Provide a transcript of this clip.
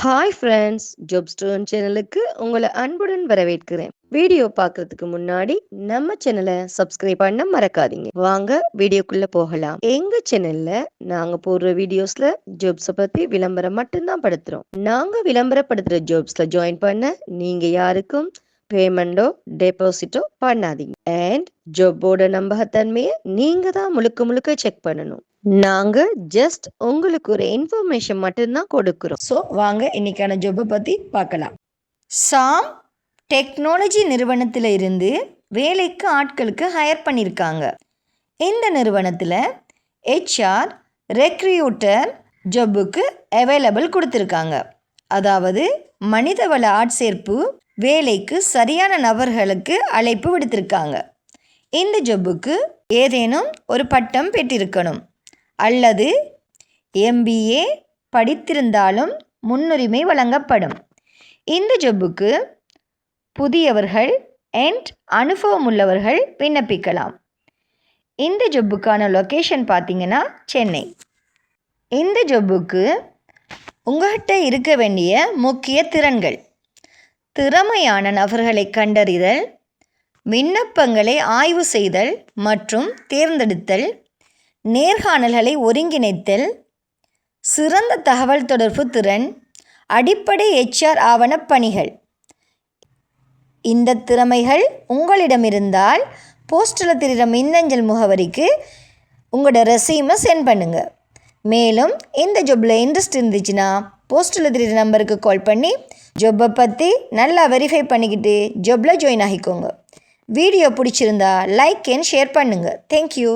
Hi friends, job stone சேனலுக்கு உங்களை அன்புடன் வரவேற்கிறேன். வீடியோ பார்க்கறதுக்கு முன்னாடி நம்ம சேனலை சப்ஸ்கிரைப் பண்ண மறக்காதீங்க. வாங்க வீடியோக்குள்ள போகலாம். எங்க சேனல்ல நாங்க போடுற வீடியோஸ்ல ஜாப்ஸை பத்தி விளம்பரம் மட்டும்தான் படுத்துறோம். நாங்க விளம்பரப்படுத்துற ஜாப்ஸ்ல ஜாயின் பண்ண நீங்க யாருக்கும் பேமெண்டோ டெபாசிட்டோ பண்ணாதீங்க. அண்ட் ஜாப்போட நம்பகத்தன்மையை நீங்க தான் முழுக்க முழுக்க செக் பண்ணணும். நாங்க ஜஸ்ட் உங்களுக்கு ஒரு இன்ஃபர்மேஷன் மட்டும்தான் கொடுக்குறோம். ஸோ வாங்க இன்னைக்கான ஜாப்பை பற்றி பார்க்கலாம். சாம் டெக்னாலஜி நிறுவனத்தில் இருந்து வேலைக்கு ஆட்களுக்கு ஹையர் பண்ணியிருக்காங்க. இந்த நிறுவனத்தில் HR ரெக்ரியூட்டர் ஜாப்புக்கு அவைலபிள் கொடுத்துருக்காங்க. அதாவது மனிதவள ஆட்சேர்ப்பு வேலைக்கு சரியான நபர்களுக்கு அழைப்பு விடுத்திருக்காங்க. இந்த ஜாப்புக்கு ஏதேனும் ஒரு பட்டம் பெற்றிருக்கணும் அல்லது MBA படித்திருந்தாலும் முன்னுரிமை வழங்கப்படும். இந்த ஜாப்புக்கு புதியவர்கள் அண்ட் அனுபவம் உள்ளவர்கள் விண்ணப்பிக்கலாம். இந்த ஜாப்புக்கான லொக்கேஷன் பார்த்தீங்கன்னா சென்னை. இந்த ஜாப்புக்கு உங்கள்கிட்ட இருக்க வேண்டிய முக்கிய திறன்கள்: திறமையான நபர்களை கண்டறிதல், விண்ணப்பங்களை ஆய்வு செய்தல் மற்றும் தேர்ந்தெடுத்தல், நேர்காணல்களை ஒருங்கிணைத்தல், சிறந்த தகவல் தொடர்பு திறன், அடிப்படை HR ஆவணப்பணிகள். இந்த திறமைகள் உங்களிடம் இருந்தால் போஸ்டில் தெரிகிற மின்னஞ்சல் முகவரிக்கு உங்களோட ரெஸ்யூமை சென்ட் பண்ணுங்கள். மேலும் இந்த ஜாப்பில் இன்ட்ரெஸ்ட் இருந்துச்சுன்னா போஸ்டில் தெரிகிற நம்பருக்கு கால் பண்ணி ஜாப்பை பற்றி நல்லா வெரிஃபை பண்ணிக்கிட்டு ஜாப்பில் ஜாயின் ஆகிக்கோங்க. வீடியோ பிடிச்சிருந்தா லைக் அண்ட் ஷேர் பண்ணுங்கள். தேங்க்யூ.